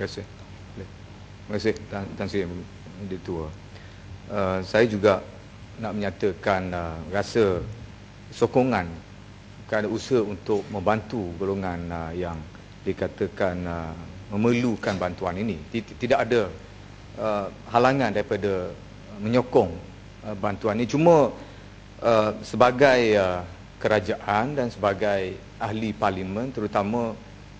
Terima kasih. Terima kasih Tan Sri Ketua. Saya juga nak menyatakan rasa sokongan kerana usaha untuk membantu golongan yang dikatakan memerlukan bantuan ini. Tidak ada halangan daripada menyokong bantuan ini. Cuma sebagai kerajaan dan sebagai ahli parlimen, terutama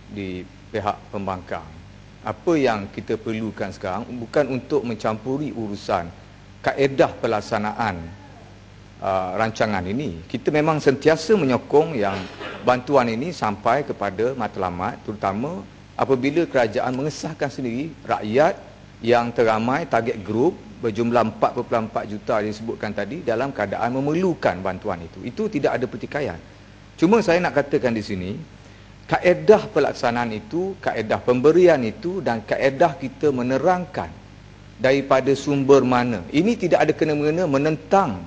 di pihak pembangkang, apa yang kita perlukan sekarang bukan untuk mencampuri urusan kaedah pelaksanaan rancangan ini. Kita memang sentiasa menyokong yang bantuan ini sampai kepada matlamat, terutama apabila kerajaan mengesahkan sendiri rakyat yang teramai target group berjumlah 4.4 juta yang disebutkan tadi dalam keadaan memerlukan bantuan itu. Itu tidak ada pertikaian. Cuma saya nak katakan di sini, kaedah pelaksanaan itu, kaedah pemberian itu dan kaedah kita menerangkan daripada sumber mana. Ini tidak ada kena-mengena menentang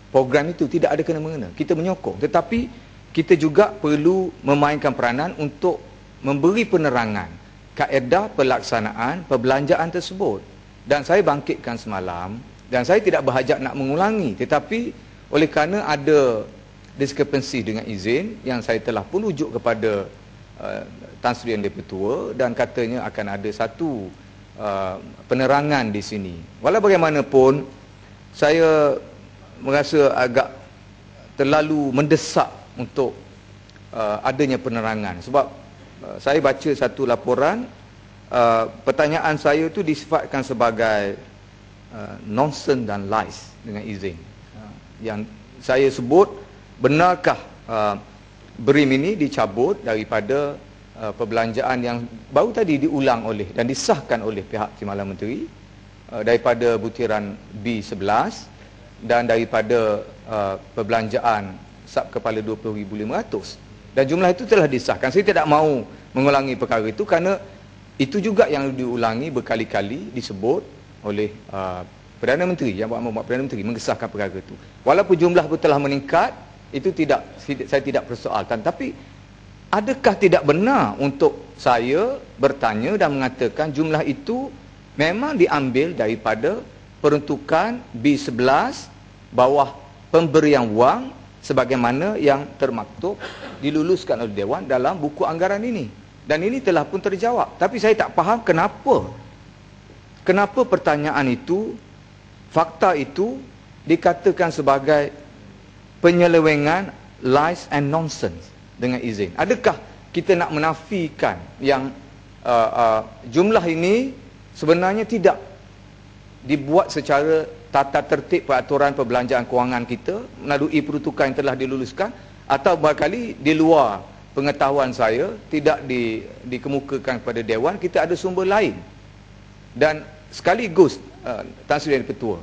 program itu, tidak ada kena-mengena. Kita menyokong, tetapi kita juga perlu memainkan peranan untuk memberi penerangan kaedah pelaksanaan perbelanjaan tersebut. Dan saya bangkitkan semalam, dan saya tidak berhajat nak mengulangi, tetapi oleh kerana ada diskrepensi dengan izin yang saya telah pun rujuk kepada Tan Sri Yang Di-Pertua, dan katanya akan ada satu penerangan di sini. Walau bagaimanapun, saya merasa agak terlalu mendesak untuk adanya penerangan. Sebab saya baca satu laporan, pertanyaan saya itu disifatkan sebagai nonsense dan lies dengan izin. Yang saya sebut, benarkah BRIM ini dicabut daripada perbelanjaan yang baru tadi diulang oleh dan disahkan oleh pihak Timbalan Menteri daripada butiran B11 dan daripada perbelanjaan sub kepala 20,500, dan jumlah itu telah disahkan. Saya tidak mahu mengulangi perkara itu kerana itu juga yang diulangi berkali-kali disebut oleh Perdana Menteri, yang buat Perdana Menteri mengesahkan perkara itu. Walaupun jumlah itu telah meningkat, itu saya tidak persoalkan, tapi adakah tidak benar untuk saya bertanya dan mengatakan jumlah itu memang diambil daripada peruntukan B11 bawah pemberian wang sebagaimana yang termaktub diluluskan oleh Dewan dalam buku anggaran ini, dan ini telah pun terjawab. Tapi saya tak faham kenapa pertanyaan itu, fakta itu dikatakan sebagai penyelewengan, lies and nonsense dengan izin. Adakah kita nak menafikan yang jumlah ini sebenarnya tidak dibuat secara tata tertib peraturan perbelanjaan kewangan kita melalui peruntukan yang telah diluluskan, atau barangkali di luar pengetahuan saya, tidak dikemukakan kepada Dewan, kita ada sumber lain. Dan sekaligus Tan Sri Yang Di-Pertua,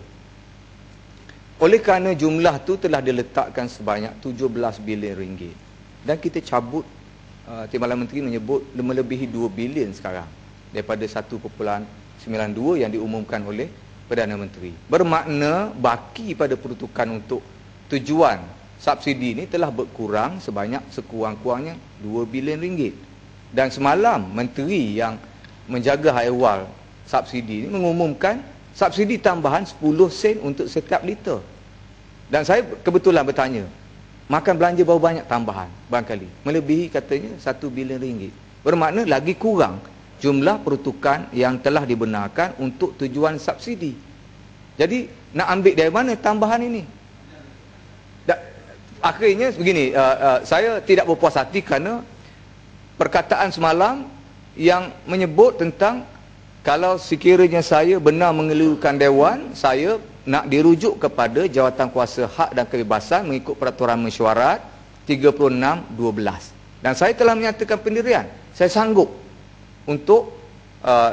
oleh kerana jumlah tu telah diletakkan sebanyak 17 bilion ringgit, dan kita cabut, Timbalan Menteri menyebut melebihi 2 bilion sekarang daripada 1.92 yang diumumkan oleh Perdana Menteri. Bermakna baki pada peruntukan untuk tujuan subsidi ini telah berkurang sebanyak sekurang-kurangnya 2 bilion ringgit. Dan semalam Menteri yang menjaga hal ehwal subsidi ini mengumumkan subsidi tambahan 10 sen untuk setiap liter. Dan saya kebetulan bertanya, makan belanja berapa banyak tambahan? Barangkali melebihi katanya 1 bilion ringgit. Bermakna lagi kurang jumlah peruntukan yang telah dibenarkan untuk tujuan subsidi. Jadi nak ambil dari mana tambahan ini? Akhirnya begini, saya tidak berpuas hati kerana perkataan semalam yang menyebut tentang kalau sekiranya saya benar mengeluarkan Dewan, saya nak dirujuk kepada Jawatankuasa Hak dan Kebebasan mengikut peraturan mesyuarat 36/12. Dan saya telah menyatakan pendirian, saya sanggup untuk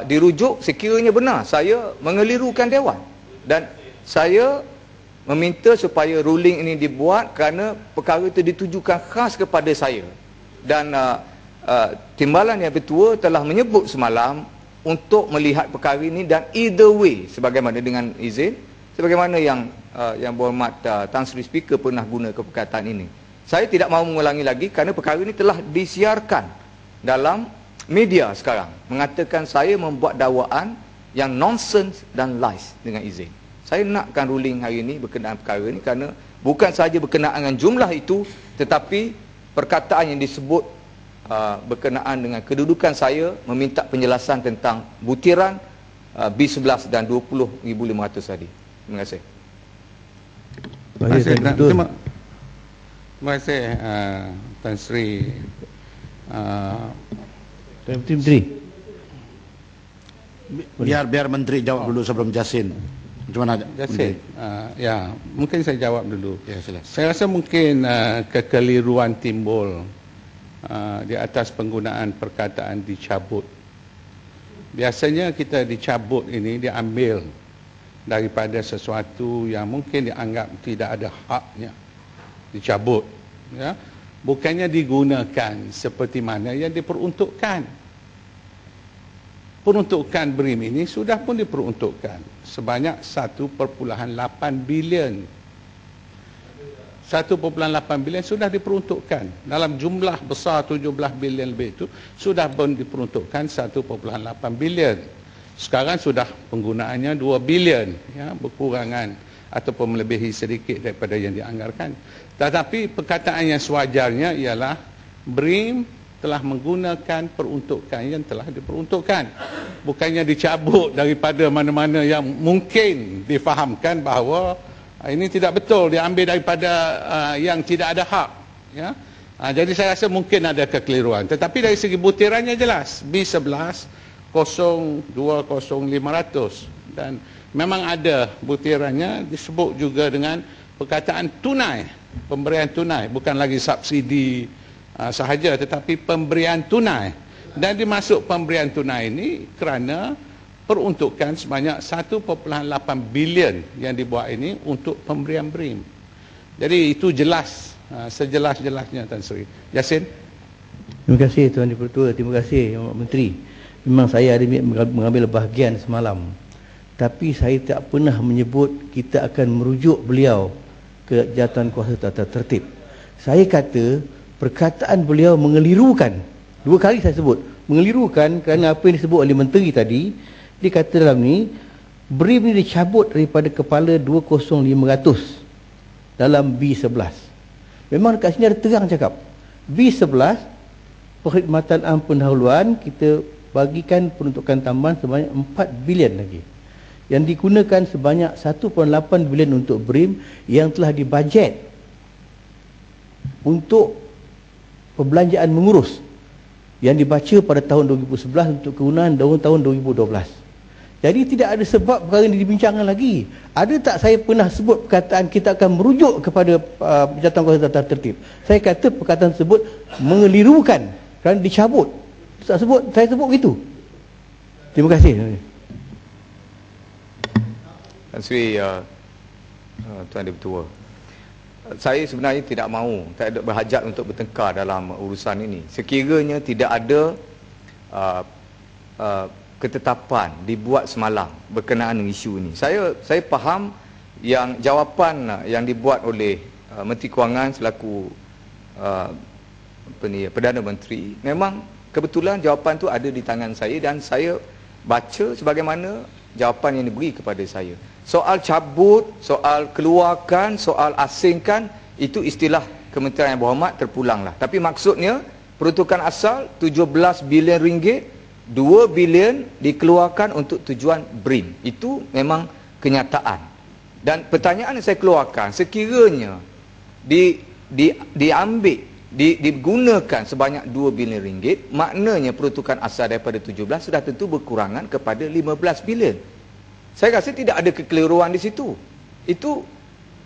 dirujuk sekiranya benar saya mengelirukan Dewan. Dan saya meminta supaya ruling ini dibuat kerana perkara itu ditujukan khas kepada saya. Dan Timbalan Yang Bertua telah menyebut semalam untuk melihat perkara ini, dan either way, sebagaimana dengan izin, sebagaimana yang berhormat Tan Sri Speaker pernah guna perkataan ini. Saya tidak mahu mengulangi lagi kerana perkara ini telah disiarkan dalam media sekarang mengatakan saya membuat dakwaan yang nonsense dan lies dengan izin. Saya nakkan ruling hari ini berkenaan perkara ini kerana bukan sahaja berkenaan dengan jumlah itu, tetapi perkataan yang disebut berkenaan dengan kedudukan saya meminta penjelasan tentang butiran B11 dan 20,500 tadi. Terima kasih. Terima kasih Tan Sri Menteri. Biar Menteri jawab dulu sebelum Jasin. Macam mana? Jasin, ya, mungkin saya jawab dulu. Ya, silakan. Saya rasa mungkin kekeliruan timbul di atas penggunaan perkataan dicabut. Biasanya kita dicabut ini diambil daripada sesuatu yang mungkin dianggap tidak ada haknya. Dicabut, ya. Bukannya digunakan seperti mana yang diperuntukkan. Peruntukan BRIM ini sudah pun diperuntukkan sebanyak 1.8 bilion. 1.8 bilion sudah diperuntukkan. Dalam jumlah besar 17 bilion lebih itu sudah pun diperuntukkan 1.8 bilion. Sekarang sudah penggunaannya 2 bilion, ya, berkurangan ataupun melebihi sedikit daripada yang dianggarkan. Tetapi perkataan yang sewajarnya ialah BRIM telah menggunakan peruntukan yang telah diperuntukkan. Bukannya dicabut daripada mana-mana yang mungkin difahamkan bahawa ini tidak betul, diambil daripada yang tidak ada hak. Ya? Jadi saya rasa mungkin ada kekeliruan. Tetapi dari segi butirannya jelas, B11 020500 dan memang ada butirannya disebut juga dengan perkataan tunai, pemberian tunai, bukan lagi subsidi sahaja tetapi pemberian tunai. Dan dimasuk pemberian tunai ini kerana peruntukan sebanyak 1.8 bilion yang dibuat ini untuk pemberian BRIM. Jadi itu jelas, sejelas-jelasnya Tan Sri. Yasin. Terima kasih Tuan Dipertua, terima kasih Yang Menteri. Memang saya ada mengambil bahagian semalam. Tapi saya tak pernah menyebut kita akan merujuk beliau ke Jawatankuasa Tata Tertib. Saya kata perkataan beliau mengelirukan. 2 kali saya sebut mengelirukan kerana apa yang disebut oleh Menteri tadi. Dia kata dalam ni BRIM ni dicabut daripada kepala 20500 dalam B11. Memang dekat sini ada terang cakap B11 perkhidmatan am pendahuluan kita bagikan peruntukan tambahan sebanyak 4 bilion lagi yang digunakan sebanyak 1.8 bilion untuk BRIM yang telah dibajet untuk perbelanjaan mengurus yang dibaca pada tahun 2011 untuk kegunaan tahun 2012. Jadi tidak ada sebab perkara ini dibincangkan lagi. Ada tak saya pernah sebut perkataan kita akan merujuk kepada Jawatankuasa Tata Tertib? Saya kata perkataan tersebut mengelirukan kerana dicabut. Saya sebut begitu. Terima kasih. Tan Sri Tuan Dipertua, saya sebenarnya tidak mahu, tak ada berhajat untuk bertengkar dalam urusan ini. Sekiranya tidak ada ketetapan dibuat semalam berkenaan dengan isu ini. Saya faham yang jawapan yang dibuat oleh Menteri Kewangan selaku Perdana Menteri, memang kebetulan jawapan tu ada di tangan saya dan saya baca sebagaimana jawapan yang diberi kepada saya. Soal cabut, soal keluarkan, soal asingkan, itu istilah Kementerian Yang Berhormat terpulanglah. Tapi maksudnya peruntukan asal 17 bilion ringgit, 2 bilion dikeluarkan untuk tujuan BRIM. Itu memang kenyataan. Dan pertanyaan yang saya keluarkan, sekiranya digunakan sebanyak 2 bilion ringgit, maknanya peruntukan asal daripada 17 sudah tentu berkurangan kepada 15 bilion. Saya rasa tidak ada kekeliruan di situ. Itu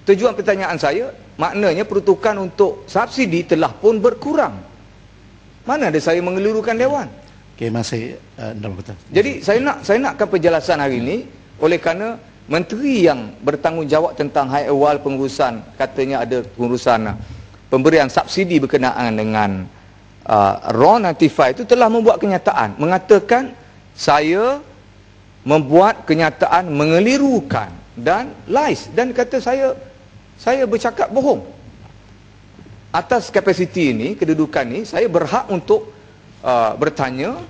tujuan pertanyaan saya, maknanya peruntukan untuk subsidi telah pun berkurang. Mana ada saya mengelirukan Dewan? Okey, masih Jadi saya nakkan penjelasan hari ini oleh kerana menteri yang bertanggungjawab tentang high awal pengurusan, katanya ada pengurusan pemberian subsidi berkenaan dengan RON 95 itu telah membuat kenyataan mengatakan saya membuat kenyataan mengelirukan dan lies, dan kata saya bercakap bohong. Atas kapasiti ini, kedudukan ini, saya berhak untuk bertanya,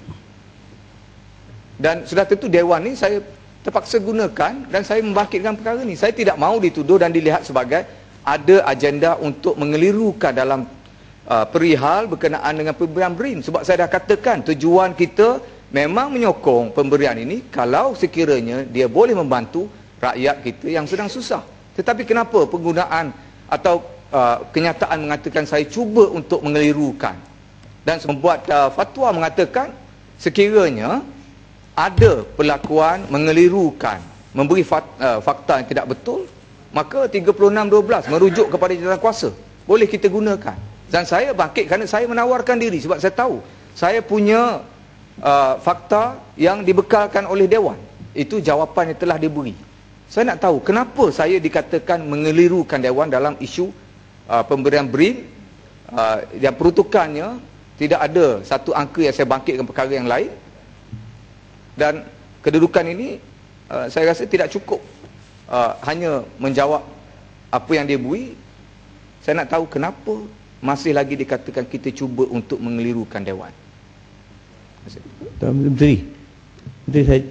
dan sudah tentu Dewan ni saya terpaksa gunakan dan saya membangkitkan perkara ni. Saya tidak mahu dituduh dan dilihat sebagai ada agenda untuk mengelirukan dalam perihal berkenaan dengan pemberian BRIM. Sebab saya dah katakan tujuan kita memang menyokong pemberian ini kalau sekiranya dia boleh membantu rakyat kita yang sedang susah. Tetapi kenapa penggunaan atau kenyataan mengatakan saya cuba untuk mengelirukan dan membuat fatwa mengatakan sekiranya ada perlakuan mengelirukan, memberi fakta yang tidak betul, maka 3612 merujuk kepada jawatan kuasa boleh kita gunakan. Dan saya bangkit kerana saya menawarkan diri sebab saya tahu saya punya fakta yang dibekalkan oleh Dewan. Itu jawapan yang telah diberi. Saya nak tahu kenapa saya dikatakan mengelirukan Dewan dalam isu pemberian BRIM yang peruntukannya tidak ada satu angka yang saya bangkitkan perkara yang lain. Dan kedudukan ini saya rasa tidak cukup hanya menjawab apa yang dia beri. Saya nak tahu kenapa masih lagi dikatakan kita cuba untuk mengelirukan Dewan. Menteri,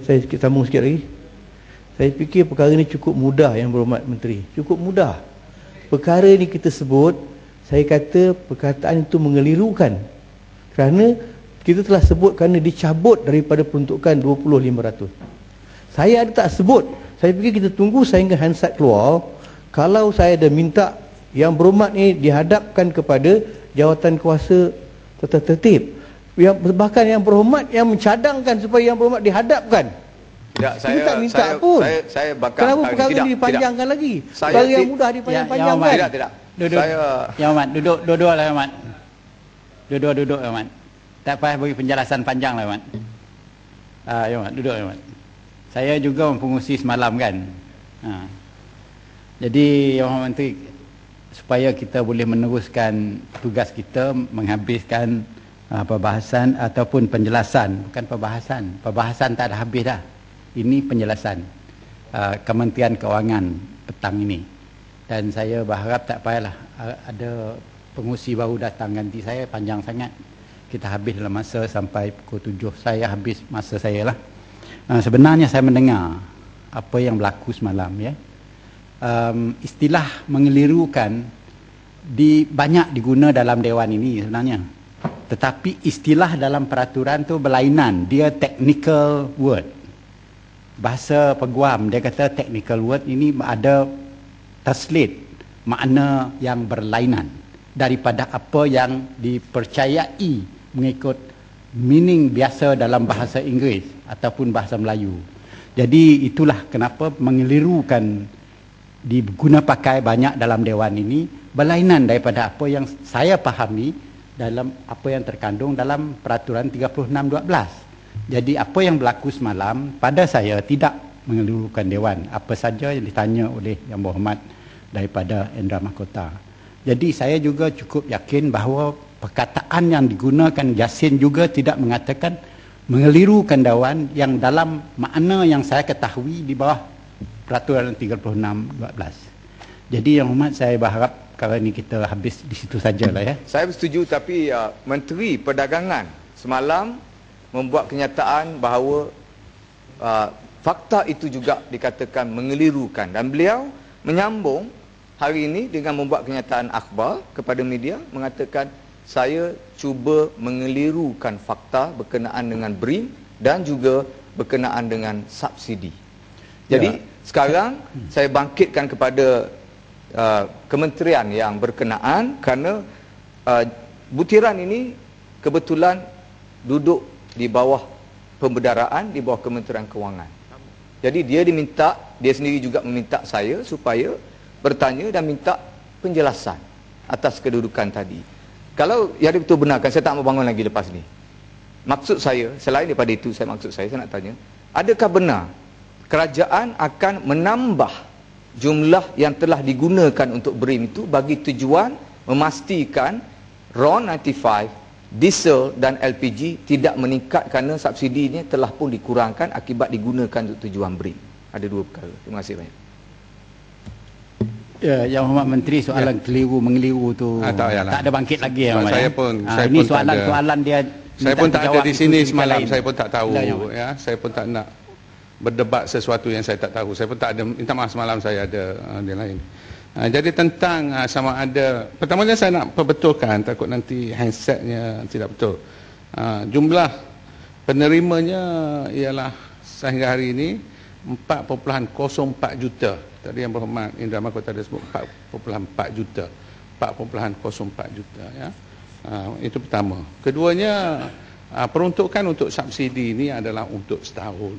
saya sambung sikit lagi. Saya fikir perkara ini cukup mudah, Yang Berhormat Menteri. Cukup mudah. Perkara ini kita sebut, saya kata perkataan itu mengelirukan. Kerana kita telah sebut kerana dicabut daripada peruntukan 20,500. Saya ada tak sebut. Saya fikir kita tunggu sehingga Hansard keluar. Kalau saya dah minta Yang Berhormat ni dihadapkan kepada jawatan kuasa tata tertib. Bahkan Yang Berhormat yang mencadangkan supaya Yang Berhormat dihadapkan. Tidak, kita tak minta pun. Saya bakal kenapa perkara ini dipanjangkan lagi? Perkara yang mudah dipanjang-panjangkan. Tidak. Duduk. Yang Ahmad, duduk lah Ahmad. Duduk Ahmad. Tak payah bagi penjelasan panjang lah Ahmad. Ya Ahmad, duduk Ahmad. Saya juga mempengurusi semalam kan. Jadi Yang Ahmad Menteri, supaya kita boleh meneruskan tugas kita menghabiskan perbahasan ataupun penjelasan, bukan perbahasan tak ada habis dah. Ini penjelasan Kementerian Kewangan petang ini. Dan saya berharap tak payahlah ada pengurusi baru datang ganti saya panjang sangat. Kita habis dalam masa sampai pukul 7. Saya habis masa saya lah. Sebenarnya saya mendengar apa yang berlaku semalam ya. Istilah mengelirukan banyak diguna dalam Dewan ini sebenarnya. Tetapi istilah dalam peraturan tu berlainan. Dia technical word. Bahasa peguam dia kata technical word ini ada translate makna yang berlainan daripada apa yang dipercayai mengikut meaning biasa dalam bahasa Inggeris ataupun bahasa Melayu. Jadi itulah kenapa mengelirukan diguna pakai banyak dalam Dewan ini berlainan daripada apa yang saya fahami dalam apa yang terkandung dalam peraturan 3612. Jadi apa yang berlaku semalam pada saya tidak mengelirukan Dewan. Apa saja yang ditanya oleh Yang Berhormat daripada Endra Mahkota. Jadi saya juga cukup yakin bahawa perkataan yang digunakan Yassin juga tidak mengatakan mengelirukan Dewan yang dalam makna yang saya ketahui di bawah peraturan 3612. Jadi Yang Berhormat, saya berharap perkara ini kita habis di situ sajalah ya. Saya bersetuju, tapi Menteri Perdagangan semalam membuat kenyataan bahawa fakta itu juga dikatakan mengelirukan dan beliau menyambung hari ini dengan membuat kenyataan akhbar kepada media mengatakan saya cuba mengelirukan fakta berkenaan dengan BRIM dan juga berkenaan dengan subsidi. Jadi sekarang saya bangkitkan kepada kementerian yang berkenaan kerana butiran ini kebetulan duduk di bawah pembedaraan di bawah Kementerian Kewangan. Jadi dia sendiri juga meminta saya supaya bertanya dan minta penjelasan atas kedudukan tadi. Kalau yang betul benarkan, saya tak mau bangun lagi lepas ni. Maksud saya, selain daripada itu, saya nak tanya, adakah benar kerajaan akan menambah jumlah yang telah digunakan untuk BRIM itu bagi tujuan memastikan RON 95, diesel dan LPG tidak meningkat kerana subsidinya telah pun dikurangkan akibat digunakan untuk tujuan BRIM. Ada dua perkara. Terima kasih banyak. Ya, Yang Berhormat Menteri, soalan keliru mengeliru tu tak ada bangkit lagi ya. Saya pun ini soalan dia Saya minta pun tak ada terjawab di itu sini ketika semalam, lain. saya pun tak tahu Betul, Mat. ya. Saya pun tak nak berdebat sesuatu yang saya tak tahu. Saya pun tak ada, minta maaf semalam saya ada dia lain. Jadi tentang sama ada, pertamanya saya nak perbetulkan, takut nanti handsetnya tidak betul. Jumlah penerimanya ialah sehingga hari ini 4.04 juta. Tadi Yang Berhormat Indra Mahkota ada sebut 4.4 juta. 4.04 juta ya. Itu pertama. Keduanya, peruntukan untuk subsidi ini adalah untuk setahun.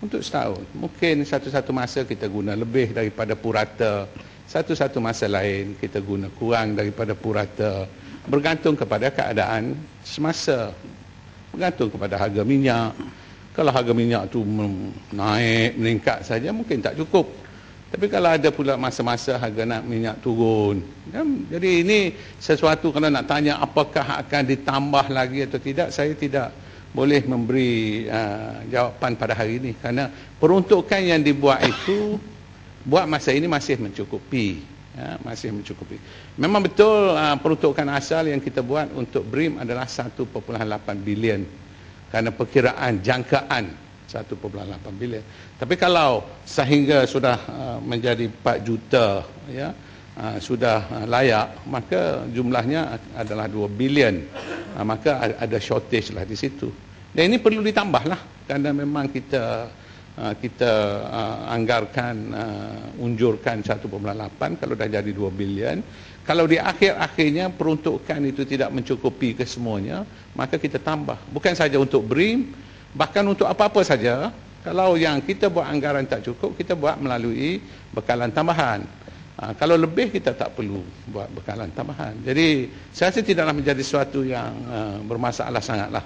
Untuk setahun. Mungkin satu-satu masa kita guna lebih daripada purata. Satu-satu masa lain kita guna kurang daripada purata. Bergantung kepada keadaan semasa. Bergantung kepada harga minyak. Kalau harga minyak tu naik, meningkat saja mungkin tak cukup. Tapi kalau ada pula masa-masa harga minyak turun. Jadi ini sesuatu kalau nak tanya apakah akan ditambah lagi atau tidak, saya tidak boleh memberi jawapan pada hari ini. Kerana peruntukan yang dibuat itu, buat masa ini masih mencukupi. Ya, masih mencukupi. Memang betul peruntukan asal yang kita buat untuk BRIM adalah 1.8 bilion. Kerana perkiraan jangkaan 1.8 bilion. Tapi kalau sehingga sudah menjadi 4 juta ya, sudah layak, maka jumlahnya adalah 2 bilion. Maka ada shortage lah di situ. Dan ini perlu ditambah lah, kerana memang kita anggarkan unjurkan 1.8, kalau dah jadi 2 bilion. Kalau di akhir-akhirnya peruntukan itu tidak mencukupi kesemuanya, maka kita tambah. Bukan saja untuk BRIM, bahkan untuk apa-apa saja. Kalau yang kita buat anggaran tak cukup, kita buat melalui bekalan tambahan. Kalau lebih, kita tak perlu buat bekalan tambahan. Jadi saya rasa tidaklah menjadi sesuatu yang bermasalah sangatlah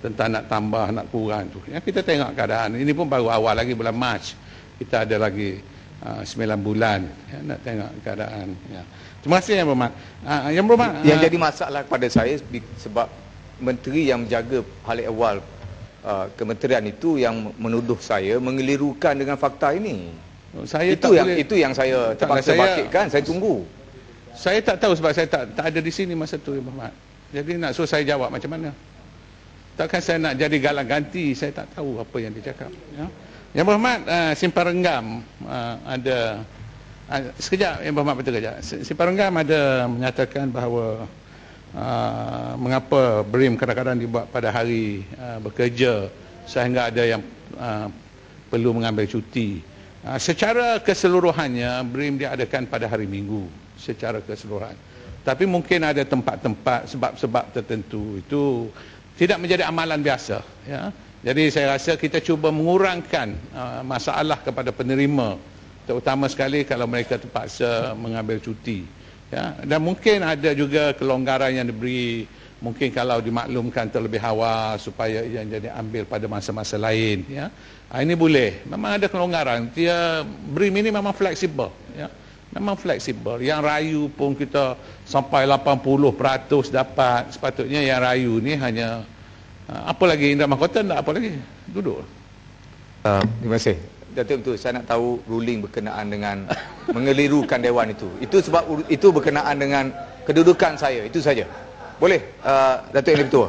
tentang nak tambah, nak kurang tu. Ya, kita tengok keadaan. Ini pun baru awal lagi, bulan Mac. Kita ada lagi 9 bulan ya, nak tengok keadaan ya. Terima kasih Yang Berhormat. Yang Berhormat, Yang jadi masalah kepada saya sebab menteri yang menjaga hal ehwal kementerian itu yang menuduh saya mengelirukan dengan fakta ini. Itu yang saya terpaksa bangkitkan. Saya tunggu. Saya tak tahu sebab saya tak ada di sini masa tu Yang Berhormat. Jadi nak suruh saya jawab macam mana? Takkan saya nak jadi galang ganti, saya tak tahu apa yang dia cakap ya. Yang Berhormat, Simpan Renggam ada sekejap Yang Berhormat betul kejap. Simpan Renggam ada menyatakan bahawa mengapa BRIM kadang-kadang dibuat pada hari bekerja sehingga ada yang perlu mengambil cuti. Secara keseluruhannya BRIM diadakan pada hari Minggu secara keseluruhan. Tapi mungkin ada tempat-tempat sebab-sebab tertentu itu tidak menjadi amalan biasa ya. Jadi saya rasa kita cuba mengurangkan masalah kepada penerima, terutama sekali kalau mereka terpaksa mengambil cuti ya. Dan mungkin ada juga kelonggaran yang diberi, mungkin kalau dimaklumkan terlebih awal supaya yang jadi ambil pada masa-masa lain ya. Ini boleh, memang ada kelonggaran. Dia BRIM ini memang fleksibel ya. Memang fleksibel. Yang rayu pun kita sampai 80% dapat. Sepatutnya yang rayu ni hanya apa lagi, Indra Mahkota tak apa lagi, duduk. Terima kasih. Datuk betul, saya nak tahu ruling berkenaan dengan mengelirukan dewan itu. Itu sebab itu berkenaan dengan kedudukan saya, itu saja. Boleh, Datuk yang Ketua.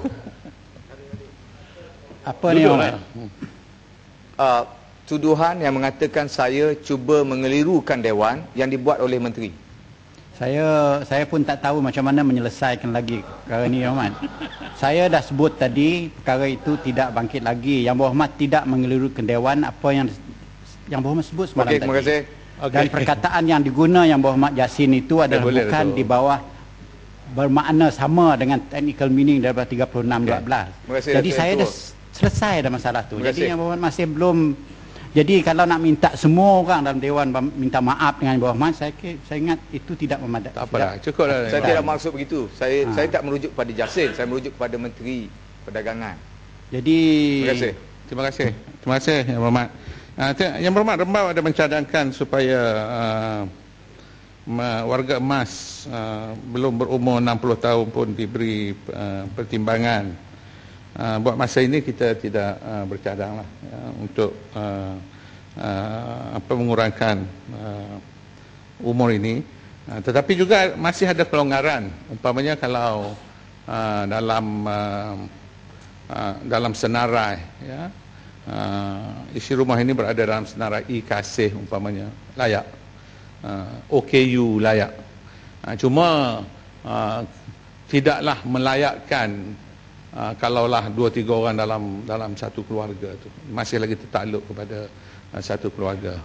Apa ni Ahmad? Tuduhan yang mengatakan saya cuba mengelirukan dewan yang dibuat oleh menteri. Saya pun tak tahu macam mana menyelesaikan lagi perkara ni Ahmad. Saya dah sebut tadi perkara itu tidak bangkit lagi. Yang Berhormat tidak mengelirukan dewan apa yang Berhormat sebut semalam tadi. Terima kasih. Dan perkataan yang diguna Yang Berhormat Jasin itu adalah bukan di bawah bermakna sama dengan technical meaning daripada 36.12. Jadi saya dah selesai dah masalah tu. Jadi Yang Berhormat masih belum. Jadi kalau nak minta semua orang dalam Dewan minta maaf dengan Yang Berhormat, saya ingat itu tidak memadai. Tak apalah, cukup dah. Saya tidak maksud begitu. Saya tak merujuk pada Jasin, saya merujuk kepada Menteri Perdagangan. Jadi Terima kasih Yang Berhormat. Yang Berhormat Rembau ada mencadangkan supaya warga emas belum berumur 60 tahun pun diberi pertimbangan. Buat masa ini kita tidak bercadang lah untuk mengurangkan umur ini. Tetapi juga masih ada kelonggaran. Umpamanya kalau dalam senarai, ya. Isi rumah ini berada dalam senarai I Kasih umpamanya, layak. OKU layak. Cuma tidaklah melayakkan kalaulah 2-3 orang dalam satu keluarga tu, masih lagi tertakluk kepada satu keluarga.